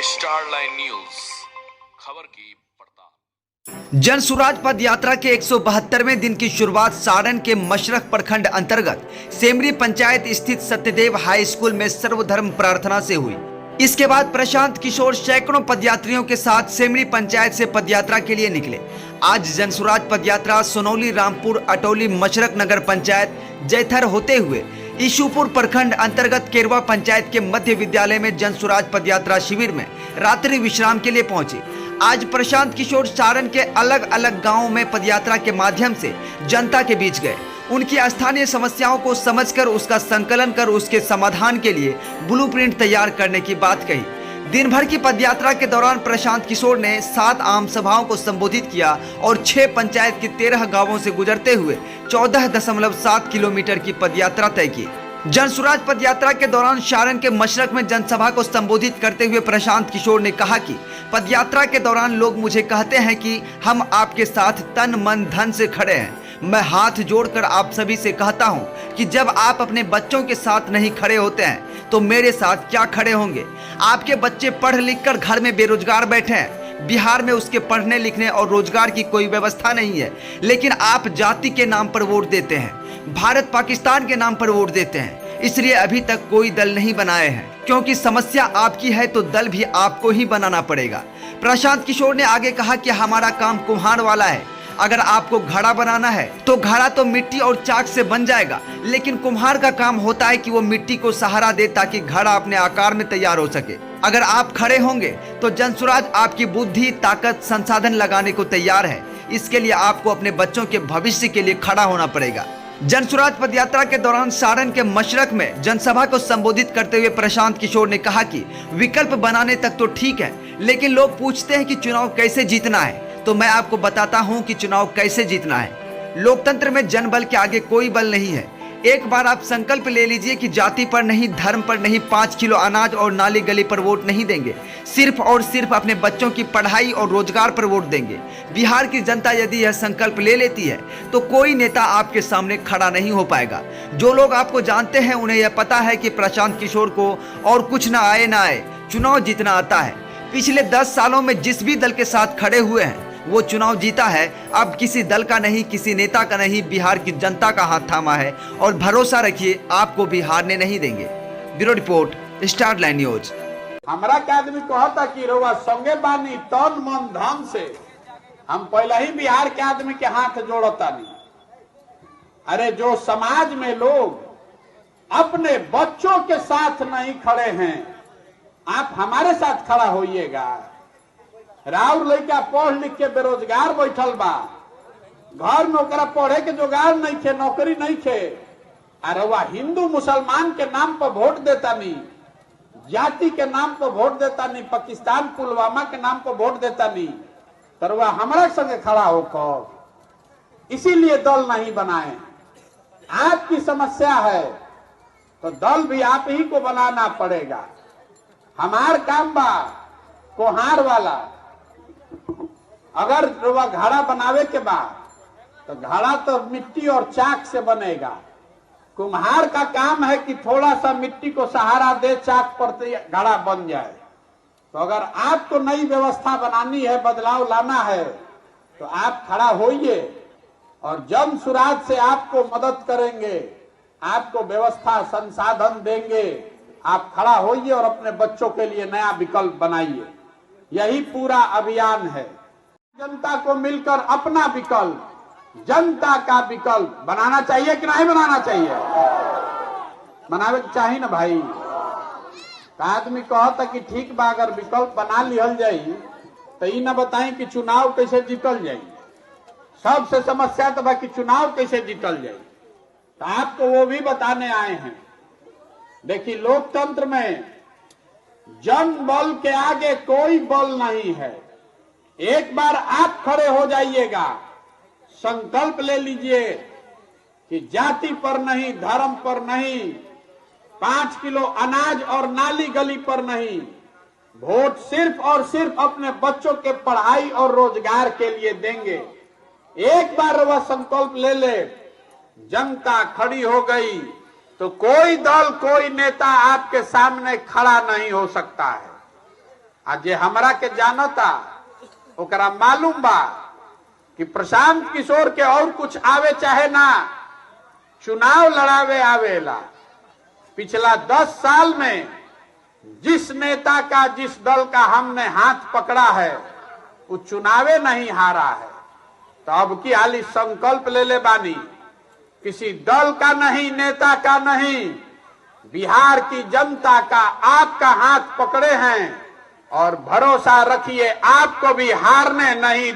Starline news खबर की पड़ताल। जन सुराज पद यात्रा के 172वें दिन की शुरुआत सारण के मशरख प्रखंड अंतर्गत सेमरी पंचायत स्थित सत्यदेव हाई स्कूल में सर्वधर्म प्रार्थना से हुई। इसके बाद प्रशांत किशोर सैकड़ों पदयात्रियों के साथ सेमरी पंचायत से पदयात्रा के लिए निकले। आज जनसुराज पदयात्रा सोनौली, रामपुर, अटौली, मशरक नगर पंचायत, जैथर होते हुए ईशुपुर प्रखंड अंतर्गत केरवा पंचायत के मध्य विद्यालय में जनसुराज पदयात्रा शिविर में रात्रि विश्राम के लिए पहुंचे। आज प्रशांत किशोर सारण के अलग अलग गांवों में पदयात्रा के माध्यम से जनता के बीच गए। उनकी स्थानीय समस्याओं को समझकर उसका संकलन कर उसके समाधान के लिए ब्लूप्रिंट तैयार करने की बात कही। दिन भर की पदयात्रा के दौरान प्रशांत किशोर ने 7 आम सभाओं को संबोधित किया और 6 पंचायत के 13 गांवों से गुजरते हुए 14.7 किलोमीटर की पदयात्रा तय की। जनसुराज पदयात्रा के दौरान सारण के मशरक में जनसभा को संबोधित करते हुए प्रशांत किशोर ने कहा कि पदयात्रा के दौरान लोग मुझे कहते हैं कि हम आपके साथ तन मन धन से खड़े हैं। मैं हाथ जोड़कर आप सभी से कहता हूं कि जब आप अपने बच्चों के साथ नहीं खड़े होते हैं तो मेरे साथ क्या खड़े होंगे। आपके बच्चे पढ़ लिख कर घर में बेरोजगार बैठे हैं। बिहार में उसके पढ़ने लिखने और रोजगार की कोई व्यवस्था नहीं है, लेकिन आप जाति के नाम पर वोट देते हैं, भारत पाकिस्तान के नाम पर वोट देते हैं। इसलिए अभी तक कोई दल नहीं बनाए हैं, क्योंकि समस्या आपकी है तो दल भी आपको ही बनाना पड़ेगा। प्रशांत किशोर ने आगे कहा कि हमारा काम कुम्हार वाला है। अगर आपको घड़ा बनाना है तो घड़ा तो मिट्टी और चाक से बन जाएगा, लेकिन कुम्हार का काम होता है कि वो मिट्टी को सहारा दे ताकि घड़ा अपने आकार में तैयार हो सके। अगर आप खड़े होंगे तो जनसुराज आपकी बुद्धि, ताकत, संसाधन लगाने को तैयार है। इसके लिए आपको अपने बच्चों के भविष्य के लिए खड़ा होना पड़ेगा। जनसुराज पदयात्रा के दौरान सारण के मशरक में जनसभा को संबोधित करते हुए प्रशांत किशोर ने कहा कि विकल्प बनाने तक तो ठीक है, लेकिन लोग पूछते हैं कि चुनाव कैसे जीतना है, तो मैं आपको बताता हूं कि चुनाव कैसे जीतना है। लोकतंत्र में जनबल के आगे कोई बल नहीं है। एक बार आप संकल्प ले लीजिए कि जाति पर नहीं, धर्म पर नहीं, 5 किलो अनाज और नाली गली पर वोट नहीं देंगे। सिर्फ और सिर्फ अपने बच्चों की पढ़ाई और रोजगार पर वोट देंगे। बिहार की जनता यदि यह संकल्प ले लेती है तो कोई नेता आपके सामने खड़ा नहीं हो पाएगा। जो लोग आपको जानते हैं उन्हें यह पता है कि प्रशांत किशोर को और कुछ ना आए, चुनाव जीतना आता है। पिछले 10 सालों में जिस भी दल के साथ खड़े हुए हैं वो चुनाव जीता है। अब किसी दल का नहीं, किसी नेता का नहीं, बिहार की जनता का हाथ थामा है और भरोसा रखिए आपको भी हारने नहीं देंगे। Bureau report, Starline news. हमरा के आदमी कहता कि रउआ संगे बानी तन मन धन से, हम पहले ही बिहार के आदमी के हाथ जोड़ता नहीं। अरे जो समाज में लोग अपने बच्चों के साथ नहीं खड़े हैं, आप हमारे साथ खड़ा होइएगा। राउर लड़का पढ़ लिख के बेरोजगार बैठल बा, घर में ओकरा पढ़े के जोगार नहीं थे, नौकरी नहीं थे, अरे वह हिंदू मुसलमान के नाम पर वोट देता नहीं, जाति के नाम पर वोट देता नहीं, पाकिस्तान पुलवामा के नाम पर वोट देता नहीं, तो वह हमारे संगे खड़ा होकर इसीलिए दल नहीं बनाए। आपकी समस्या है तो दल भी आप ही को बनाना पड़ेगा। हमार काम बा कोहार वाला। अगर वह घड़ा बनावे के बाद तो घड़ा तो मिट्टी और चाक से बनेगा। कुम्हार का काम है कि थोड़ा सा मिट्टी को सहारा दे, चाक पर घड़ा बन जाए। तो अगर आपको नई व्यवस्था बनानी है, बदलाव लाना है, तो आप खड़ा होइए और जनसुराज से आपको मदद करेंगे, आपको व्यवस्था संसाधन देंगे। आप खड़ा होइए और अपने बच्चों के लिए नया विकल्प बनाइए। यही पूरा अभियान है। जनता को मिलकर अपना विकल्प, जनता का विकल्प बनाना चाहिए कि नहीं बनाना चाहिए? बनावे चाहिए ना भाई। आदमी कहता कि ठीक बा, अगर विकल्प बना लिहल जाई तो ये न बताएं कि चुनाव कैसे जीतल जाई। सबसे समस्या तो बाकी चुनाव कैसे जीतल जाई, तो आपको वो भी बताने आए हैं। देखिए, लोकतंत्र में जन बल के आगे कोई बल नहीं है। एक बार आप खड़े हो जाइएगा, संकल्प ले लीजिए कि जाति पर नहीं, धर्म पर नहीं, 5 किलो अनाज और नाली गली पर नहीं, वोट सिर्फ और सिर्फ अपने बच्चों के पढ़ाई और रोजगार के लिए देंगे। एक बार वह संकल्प ले ले, जनता खड़ी हो गई तो कोई दल, कोई नेता आपके सामने खड़ा नहीं हो सकता है। आज जे हमरा के जानता ओकरा मालूम बा कि प्रशांत किशोर के और कुछ आवे चाहे ना, चुनाव लड़ावे आवेला। पिछला 10 साल में जिस नेता का, जिस दल का हमने हाथ पकड़ा है वो चुनावे नहीं हारा है। तो अब की हाली संकल्प ले ले बानी, किसी दल का नहीं, नेता का नहीं, बिहार की जनता का आपका हाथ पकड़े हैं और भरोसा रखिए आपको भी हारने नहीं